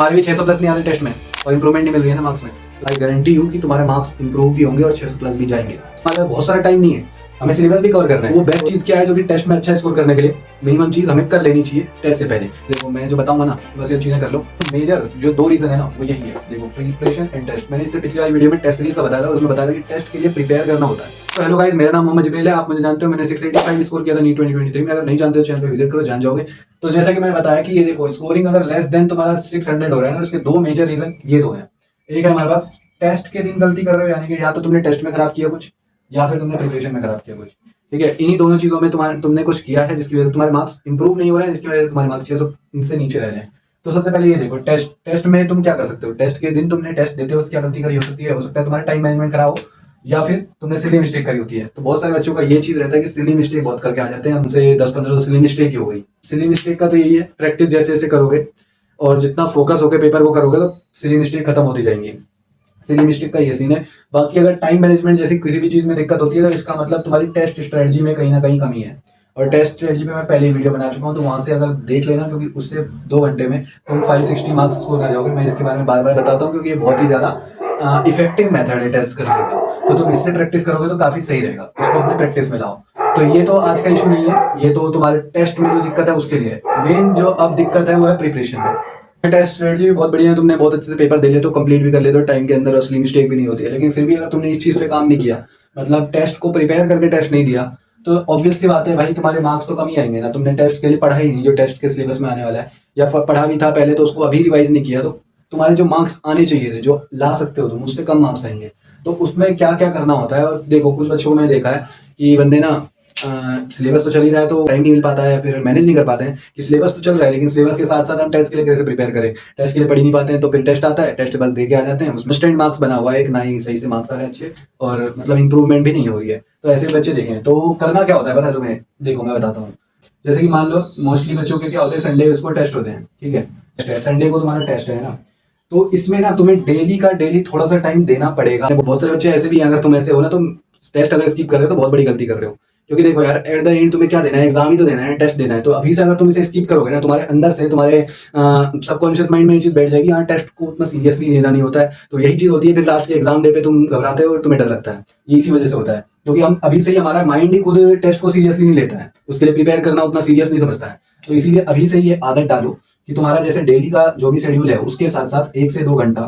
हमारे भी 600 प्लस नहीं आ रहे टेस्ट में और इंप्रूवमेंट नहीं मिल रही है ना मार्क्स में। आई गारंटी हूँ कि तुम्हारे मार्क्स इंप्रूव भी होंगे और 600 प्लस भी जाएंगे। हमारे बहुत सारा टाइम नहीं है, हमें सिलेबस भी कवर करना है। वो बेस्ट चीज क्या है जो कि टेस्ट में अच्छा स्कोर करने के लिए मिनिमम चीज हमें कर लेनी चाहिए टेस्ट से पहले। देखो मैं जो बताऊंगा ना बस ये चीजें कर लो। तो मेजर जो 2 रीजन है ना वो यही है। देखो प्रिपरेशन एंड टेस्ट। मैंने इससे पिछली वाली वीडियो में टेस्ट सीरीज का बताया था, उसमें बताया था कि टेस्ट के लिए प्रिपेयर करना होता है। तो हेलो गाइस, मेरा नाम मोहम्मद जिब्रील है, आप मुझे जानते हो। मैंने 685 स्कोर किया था नीट 2023 में। अगर नहीं जानते हो चैनल पे विजिट करो, जान जाओगे। तो जैसा कि मैंने बताया कि ये देखो स्कोरिंग अगर लेस देन तुम्हारा 600 हो रहा है ना, उसके 2 मेजर रीजन ये 2 है। एक है हमारे पास टेस्ट के दिन गलती कर रहे हो, यानी कि या तो तुमने टेस्ट में खराब किया कुछ या फिर तुमने प्रिपरेशन में खराब किया कुछ। ठीक है, इन्हीं दोनों चीजों में तुमने कुछ किया है जिसकी वजह से तुम्हारे मार्क्स इंप्रूव नहीं हो रहे हैं, जिसकी वजह से तुम्हारे मार्क्स 600 से नीचे रह रहे हैं। तो सबसे पहले ये देखो टेस्ट में तुम क्या कर सकते हो। टेस्ट के दिन तुमने टेस्ट देते वक्त क्या गलती करी हो सकती है। हो सकता है तुम्हारा टाइम मैनेजमेंट खराब हो या फिर तुमने सिली मिस्टेक करी होती है। तो बहुत सारे बच्चों का ये चीज रहता है कि सिली मिस्टेक बहुत करके आ जाते हैं, हमसे 10-15 तो सिली मिस्टेक ही हो गई। सिली मिस्टेक का तो यही है, प्रैक्टिस जैसे जैसे करोगे और जितना फोकस होकर पेपर को करोगे तो सिली मिस्टेक खत्म होती जाएंगी। सिली मिस्टेक का ये सीन है। बाकी अगर टाइम मैनेजमेंट जैसी किसी भी चीज में दिक्कत होती है तो इसका मतलब तुम्हारी टेस्ट स्ट्रेटजी में कहीं ना कहीं कमी है। और टेस्ट स्ट्रेटजी पे मैं पहले ही वीडियो बना चुका हूँ, तो वहां से अगर देख लेना, क्योंकि उससे 2 घंटे में तुम 560 मार्क्स स्कोर कर जाओगे। मैं इसके बारे में बार बार बताता हूँ क्योंकि ये बहुत ही ज्यादा इफेक्टिव मेथड है टेस्ट करने का। तो तुम इससे प्रैक्टिस करोगे तो काफी सही रहेगा, इसको अपने प्रैक्टिस में लाओ। तो ये तो आज का इशू नहीं है, ये तो तुम्हारे टेस्ट में जो दिक्कत है उसके लिए। मेन जो अब दिक्कत है वो है प्रिपरेशन में। टेस्ट स्ट्रेटजी भी बहुत बढ़िया है, तुमने बहुत अच्छे से पेपर दे लिया तो कंप्लीट भी कर लेते हो टाइम के अंदर, असली मिस्टेक भी नहीं होती है। लेकिन फिर भी अगर तुमने इस चीज पे काम नहीं किया, मतलब टेस्ट को प्रिपेयर करके टेस्ट नहीं दिया, तो ऑब्वियस सी बात है भाई तुम्हारे मार्क्स तो कम ही आएंगे ना। तुमने टेस्ट के लिए पढ़ा ही नहीं जो टेस्ट के सिलेबस में आने वाला है, या पढ़ा भी था पहले तो उसको अभी रिवाइज नहीं किया, तो तुम्हारे जो मार्क्स आने चाहिए थे, जो ला सकते हो तुम, उससे कम मार्क्स आएंगे। तो उसमें क्या क्या करना होता है। और देखो कुछ बच्चों को मैंने देखा है कि बंदे ना सिलेबस तो चल ही रहा है तो टाइम नहीं मिल पाता है, फिर मैनेज नहीं कर पाते हैं कि सिलेबस तो चल रहा है लेकिन सिलेबस के साथ साथ हम टेस्ट के लिए कैसे प्रिपेयर करें। टेस्ट के लिए पढ़ ही नहीं पाते हैं, तो फिर टेस्ट आता है, टेस्ट बस दे के आ जाते हैं, उसमें स्टैंड मार्क्स बना हुआ है, एक ना ही सही से मार्क्स आ रहे हैं अच्छे, और मतलब इंप्रूवमेंट भी नहीं हो रही है। तो ऐसे बच्चे देखें तो करना क्या होता है पता है तुम्हें। देखो मैं बताता हूँ। जैसे कि मान लो मोस्टली बच्चों के क्या होते हैं, संडे को टेस्ट होते हैं। ठीक है, संडे को तुम्हारा टेस्ट है ना, तो इसमें ना तुम्हें डेली थोड़ा सा टाइम देना पड़ेगा। बहुत सारे बच्चे ऐसे भी हैं, अगर तुम ऐसे हो ना, तुम टेस्ट अगर स्किप कर रहे हो तो बहुत बड़ी गलती कर रहे हो। क्योंकि देखो यार, एट द एंड तुम्हें क्या देना है, एग्जाम ही तो देना है, टेस्ट देना है। तो अभी से अगर तुम इसे स्किप करोगे ना, तुम्हारे अंदर से तुम्हारे सबकॉन्शियस माइंड में ये चीज बैठ जाएगी, हाँ टेस्ट को उतना सीरियसली लेना नहीं होता है। तो यही चीज होती है, फिर लास्ट के एग्जाम डे पे तुम घबराते हो और तुम्हें डर लगता है। ये इसी वजह से होता है, क्योंकि हम अभी से ही हमारा माइंड ही खुद टेस्ट को सीरियसली नहीं लेता है, उसके लिए प्रिपेयर करना उतना सीरियस नहीं समझता है। तो इसीलिए अभी से ये आदत डालो कि तुम्हारा जैसे डेली का जो भी शेड्यूल है उसके साथ साथ 1 से 2 घंटा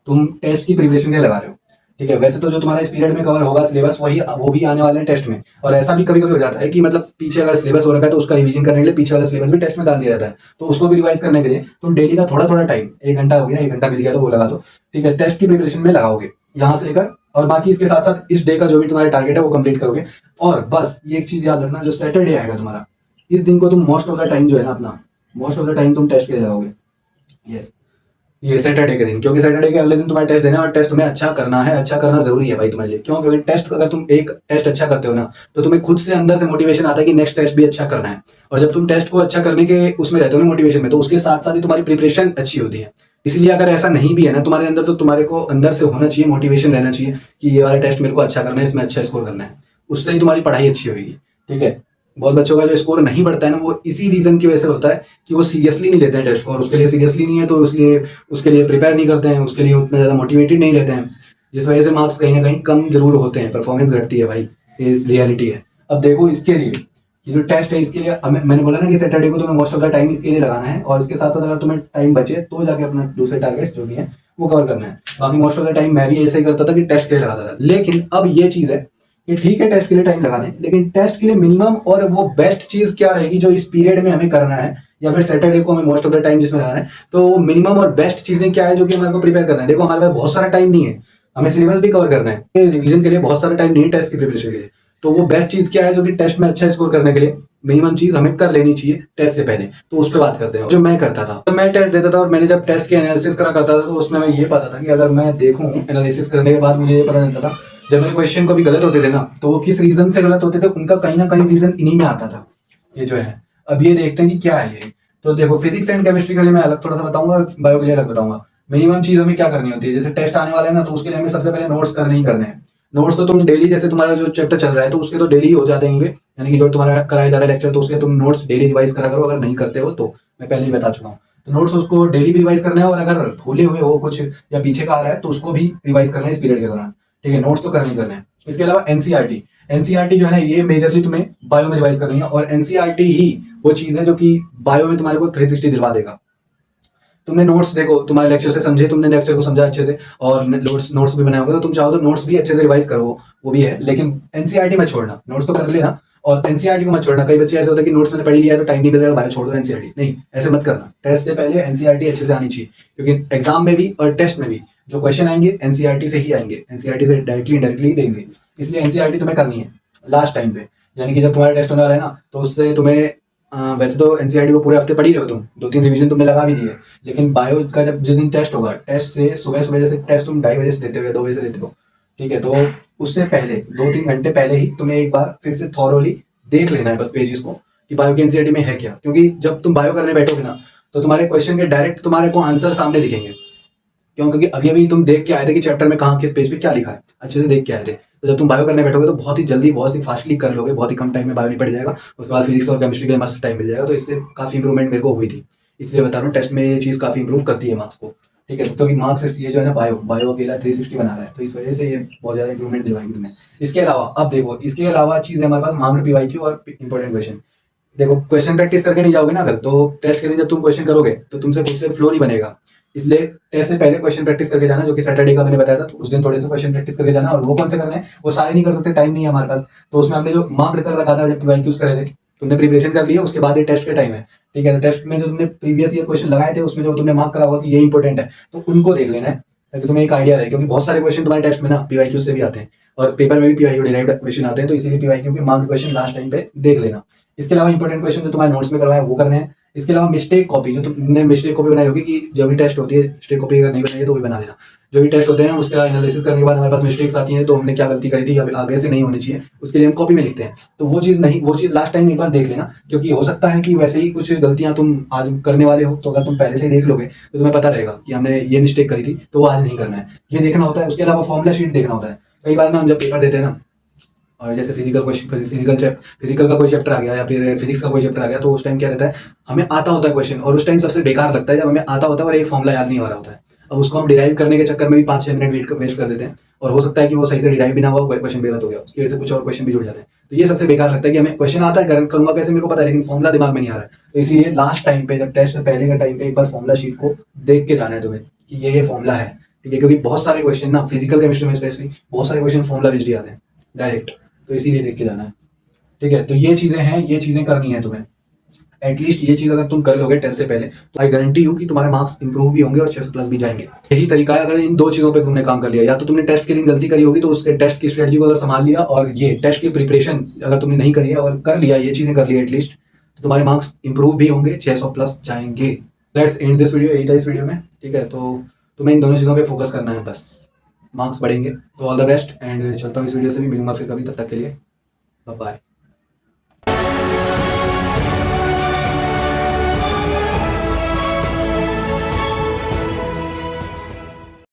तुम टेस्ट की प्रिपरेशन के लिए लगा रहे हो। ठीक है, वैसे तो जो तुम्हारा इस पीरियड में कवर होगा सिलेबस वो भी आने वाले हैं टेस्ट में। और ऐसा भी कभी कभी हो जाता है कि मतलब पीछे अगर सिलेबस हो रखा है तो उसका रिवीजन करने के लिए पीछे वाला सिलेबस भी टेस्ट में डाल दिया जाता है। तो उसको भी रिवाइज करने के लिए तुम डेली का थोड़ा थोड़ा टाइम, 1 घंटा हो गया, 1 घंटा मिल गया तो वो लगा दो। ठीक है, टेस्ट की प्रिपरेशन में लगाओगे यहाँ से लेकर, और बाकी इसके साथ साथ इस डे का जो भी तुम्हारा टारगेट है वो कंप्लीट करोगे। और बस ये एक चीज याद रखना, जो सैटरडे आएगा तुम्हारा, इस दिन को तुम मोस्ट ऑफ द टाइम जो है ना अपना, मोस्ट ऑफ द टाइम तुम टेस्ट के लिए लगाओगे। यस, ये सैटरडे के दिन, क्योंकि सैटरडे के अगले दिन तुम्हारा टेस्ट देना है और टेस्ट तुम्हें अच्छा करना है। अच्छा करना जरूरी है भाई तुम्हारे लिए। क्यों? क्योंकि टेस्ट अगर तुम एक टेस्ट अच्छा करते हो ना, तो तुम्हें खुद से अंदर से मोटिवेशन आता है कि नेक्स्ट टेस्ट भी अच्छा करना है। और जब तुम टेस्ट को अच्छा करने के उसमें रहते हो ना, मोटिवेशन में, तो उसके साथ साथ ही तुम्हारी प्रिपरेशन अच्छी होती है। इसलिए अगर ऐसा नहीं भी है ना तुम्हारे अंदर, तो तुम्हारे को अंदर से होना चाहिए, मोटिवेशन रहना चाहिए कि ये वाला टेस्ट मेरे को अच्छा करना है, इसमें अच्छा स्कोर करना है। उससे ही तुम्हारी पढ़ाई अच्छी होगी। ठीक है, बहुत बच्चों का जो स्कोर नहीं बढ़ता है ना, वो इसी रीजन की वजह से होता है कि वो सीरियसली नहीं लेते हैं टेस्ट को, और उसके लिए सीरियसली नहीं है तो इसलिए उसके लिए प्रिपेयर नहीं करते हैं, उसके लिए उतना ज़्यादा मोटिवेटेड नहीं रहते हैं, जिस वजह से मार्क्स कहीं ना कहीं कम जरूर होते हैं, परफॉर्मेंस घटती है भाई, ये रियलिटी है। अब देखो इसके लिए ये जो टेस्ट है, इसके लिए मैंने बोला ना कि सैटरडे को तुम्हें मोस्ट ऑफ द टाइम इसके लिए लगाना है, और इसके साथ साथ अगर तुम्हें टाइम बचे तो जाके अपना दूसरे टारगेट्स जो भी है वो कवर करना है। बाकी मोस्ट ऑफ द टाइम मैं भी ऐसे ही करता था कि टेस्ट के लिए लगाता था। लेकिन अब ये चीज है कि ठीक है टेस्ट के लिए टाइम लगा दें, लेकिन टेस्ट के लिए मिनिमम और वो बेस्ट चीज क्या रहेगी जो इस पीरियड में हमें करना है, या फिर सैटरडे को हमें मोस्ट ऑफ द टाइम जिसमें लगाना है, तो मिनिमम और बेस्ट चीजें क्या है जो कि हमारे को प्रिपेयर करना है। देखो हमारे पास बहुत सारा टाइम नहीं है, हमें सिलेबस भी कवर करना है, रिवीजन के लिए बहुत सारा टाइम नहीं है टेस्ट की प्रिपरेशन के लिए। तो वो बेस्ट चीज क्या है जो कि टेस्ट में अच्छा स्कोर करने के लिए मिनिमम चीज हमें कर लेनी चाहिए टेस्ट से पहले। तो उस पर बात करते हैं। जो मैं करता था, तो मैं टेस्ट देता था, और मैंने जब टेस्ट की एनालिसिस करा करता था तो उसमें मैं ये पता था कि अगर मैं देखूं एनालिसिस करने के बाद मुझे ये पता चलता था जब मेरे क्वेश्चन कभी गलत होते थे ना, तो वो किस रीजन से गलत होते थे, उनका कहीं ना कहीं रीजन इन्हीं में आता था। ये जो है, अब ये देखते हैं कि क्या है ये। तो देखो फिजिक्स एंड केमिस्ट्री के लिए मैं अलग थोड़ा सा बताऊंगा, और बायो के लिए अलग बताऊंगा। मिनिमम चीज हमें क्या करनी होती है, जैसे टेस्ट आने वाला है ना, तो उसके लिए हमें सबसे पहले नोट्स करने ही करने हैं। नोट्स तो तुम डेली, जैसे तुम्हारा जो चैप्टर चल रहा है तो उसके तो डेली हो जाते होंगे, यानी कि जो तुम्हारा कराया जा रहा है लेक्चर, तो उसके तुम नोट्स डेली रिवाइज करा करो, अगर नहीं करते हो तो मैं पहले ही बता चुका हूँ। तो नोट्स उसको डेली भी रिवाइज करना है, और अगर भूले हुए हो कुछ या पीछे का आ रहा है तो उसको भी रिवाइज करना है इस पीरियड के दौरान। ठीक है, नोट्स तो करना ही करना है। इसके अलावा एनसीईआरटी, एनसीईआरटी जो है ना ये मेजरली तुम्हें बायो में रिवाइज करनी है, और एनसीईआरटी ही वो चीज़ है जो कि बायो में तुम्हारे को 360 दिलवा देगा। तुमने नोट्स देखो, तुम्हारे लेक्चर से समझे, तुमने लेक्चर को समझा अच्छे से और नोट्स नोट्स भी बनाए होंगे, तो तुम चाहो तो नोट्स भी अच्छे से रिवाइज करो, वो भी है, लेकिन एनसीईआरटी मत छोड़ना, नोट्स तो कर लेना और एनसीईआरटी को मत छोड़ना। कई बच्चे ऐसे होते हैं कि नोट्स मैंने पढ़ी लिया है तो टाइम नहीं मिलेगा, बायो छोड़ दो एनसीईआरटी, नहीं ऐसे मत करना। टेस्ट से पहले एनसीईआरटी अच्छे से आनी चाहिए, क्योंकि एग्जाम में भी और टेस्ट में भी जो क्वेश्चन आएंगे एनसीईआरटी से ही आएंगे, एनसीईआरटी से डायरेक्टली इनडायरेक्टली ही देंगे। इसलिए एनसीईआरटी तुम्हें करनी है लास्ट टाइम पे, यानी कि जब तुम्हारा टेस्ट होने वाला है ना, तो उससे तुम्हें वैसे तो एनसीईआरटी को पूरे हफ्ते पढ़ी रहे हो तुम, 2-3 रिवीजन तुमने लगा भी दी है, लेकिन बायो का जब जिस दिन टेस्ट होगा, टेस्ट से सुबह सुबह जैसे टेस्ट तुम 2:30 बजे से देते हो या 2 बजे से देते हो, ठीक है, तो उससे पहले 2-3 घंटे पहले ही तुम्हें एक बार फिर से थॉरोली देख लेना है बस पेजेस को कि बायो की एनसीईआरटी में है क्या, क्योंकि जब तुम बायो करने बैठोगे ना तो तुम्हारे क्वेश्चन के डायरेक्ट तुम्हारे को आंसर सामने दिखेंगे। क्यों? क्योंकि अभी अभी तुम देख के आए थे कि चैप्टर में कहाँ किस पेज पे क्या लिखा है, अच्छे से देख के आए थे। तो जब तुम बायो करने बैठोगे तो बहुत ही जल्दी बहुत ही फास्टली कर लोगे, बहुत ही कम टाइम में बायो निपट जाएगा, उसके बाद फिजिक्स और केमिस्ट्री के लिए मस्त टाइम मिल जाएगा। तो इससे काफ़ी इंप्रूवमेंट मेरे को हुई थी, इसलिए बता रहा हूँ टेस्ट में ये चीज़ काफ़ी इंप्रूव करती है मार्क्स को। ठीक है, तो क्योंकि मार्क्स ये जो है ना बायो बायो अकेला 360 बना रहा है, तो इस वजह से ये बहुत ज़्यादा इंप्रूवमेंट दिलवाएगी तुम्हें। इसके अलावा अब देखो, इसके अलावा चीज़ है हमारे पास मार्क्ड पीवाईक्यू और इंपॉर्टेंट क्वेश्चन। देखो क्वेश्चन प्रैक्टिस करके नहीं जाओगे ना अगर, तो टेस्ट के दिन जब तुम क्वेश्चन करोगे तो तुमसे खुद से फ्लो नहीं बनेगा। इसलिए टेस्ट से पहले क्वेश्चन प्रैक्टिस करके जाना, जो कि सैटरडे का मैंने बताया था, तो उस दिन थोड़े से क्वेश्चन प्रैक्टिस करके जाना। और वो कौन से करने हैं, वो सारे नहीं कर सकते, टाइम नहीं है हमारे पास, तो उसमें हमने जो मार्क कर रखा था जब पीवाईक्यूज करे थे, तुमने प्रिपरेशन कर लिया, उसके बाद ये टेस्ट के टाइम है। ठीक है, तो टेस्ट में जो तुमने प्रीवियस ईयर क्वेश्चन लगाए थे उसमें जो तुमने मार्क करा होगा कि ये इंपॉर्टेंट है, तो उनको देख लेना है, ताकि तुम्हें एक आइडिया रहे, क्योंकि बहुत सारे क्वेश्चन तुम्हारे टेस्ट में ना पीवाईक्यू से भी आते हैं और पेपर में भी पीवाईक्यू डिराइव्ड क्वेश्चन आते हैं, तो इसीलिए पीवाईक्यू के मार्क क्वेश्चन लास्ट टाइम पे देख लेना। इसके अलावा इंपॉर्टेंट क्वेश्चन जो तुम्हारे नोट्स में करवाए वो करने हैं। इसके अलावा मिस्टेक कॉपी, जो तुमने मिस्टेक कॉपी बनाई होगी कि जब भी टेस्ट होती है मिस्टेक कॉपी अगर नहीं बनाई है तो भी बना लेना। जो भी टेस्ट होते हैं उसका एनालिसिस करने के बाद हमारे पास मिस्टेक्स आती हैं, तो हमने क्या गलती करी थी अब आगे से नहीं होनी चाहिए, उसके लिए हम कॉपी में लिखते हैं। तो वो चीज़ नहीं, वो चीज़ लास्ट टाइम एक बार देख लेना, क्योंकि हो सकता है कि वैसे ही कुछ गलतियां तुम आज करने वाले हो, तो अगर तुम पहले से ही देख लोगे तो तुम्हें पता रहेगा कि हमने ये मिस्टेक करी थी, तो वो आज नहीं करना है, ये देखना होता है। उसके अलावा फॉर्मुला शीट देखना होता है। कई बार ना हम जब पेपर देते हैं ना, और जैसे फिजिकल का कोई चैप्टर आ गया या फिर फिजिक्स का कोई चैप्टर आ गया, तो उस टाइम क्या रहता है, हमें आता होता है क्वेश्चन, और उस टाइम सबसे बेकार लगता है जब हमें आता होता है और एक फॉर्मुला याद नहीं हो रहा होता है। अब उसको हम डिराइव करने के चक्कर में भी 5-6 मिनट वेस्ट कर देते हैं, और हो सकता है कि वो सही से डिराइव भी ना हुआ, क्वेश्चन भी गलत हो गया, उसकी वजह से कुछ और क्वेश्चन भी जुड़ जाते हैं। तो ये सबसे बेकार लगता है कि हमें क्वेश्चन आता है, करूंगा कैसे मेरे को पता है, लेकिन फॉर्मुला दिमाग में नहीं आ रहा है। तो इसलिए लास्ट टाइम पे जब टेस्ट से पहले का टाइम पे एक बार फॉर्मुला शीट को देख के जाना है तुम्हें कि ये फॉर्मुला है। ठीक है, क्योंकि बहुत सारे क्वेश्चन ना फिजिकल केमिस्ट्री में स्पेशली बहुत सारे क्वेश्चन फॉर्मुला बेस्ड ही आते हैं डायरेक्ट, तो इसीलिए देख के जाना है। ठीक है, तो ये चीजें हैं, ये चीजें करनी है तुम्हें। एटलीस्ट ये चीज अगर तुम कर लोगे टेस्ट से पहले, तो आई गारंटी हूँ कि तुम्हारे मार्क्स इंप्रूव भी होंगे और 600 प्लस भी जाएंगे। यही तरीका है, अगर इन दो चीजों पे तुमने काम कर लिया, या तो तुमने टेस्ट के दिन गलती करी होगी तो उसके टेस्ट की स्ट्रेटजी को अगर संभाल लिया, और ये टेस्ट की प्रिपरेशन अगर तुमने नहीं करी है और कर लिया, ये चीजें कर ली एटलीस्ट, तो तुम्हारे मार्क्स इंप्रूव भी होंगे, 600 प्लस जाएंगे। लेट्स एंड दिस वीडियो, यही था इस वीडियो में। ठीक है, तो तुम्हें इन दोनों चीजों पर फोकस करना है, बस मार्क्स बढ़ेंगे। तो ऑल द बेस्ट, एंड चलता हूँ इस वीडियो से भी, मिलूंगा फिर कभी, तब तक के लिए बाय बाय।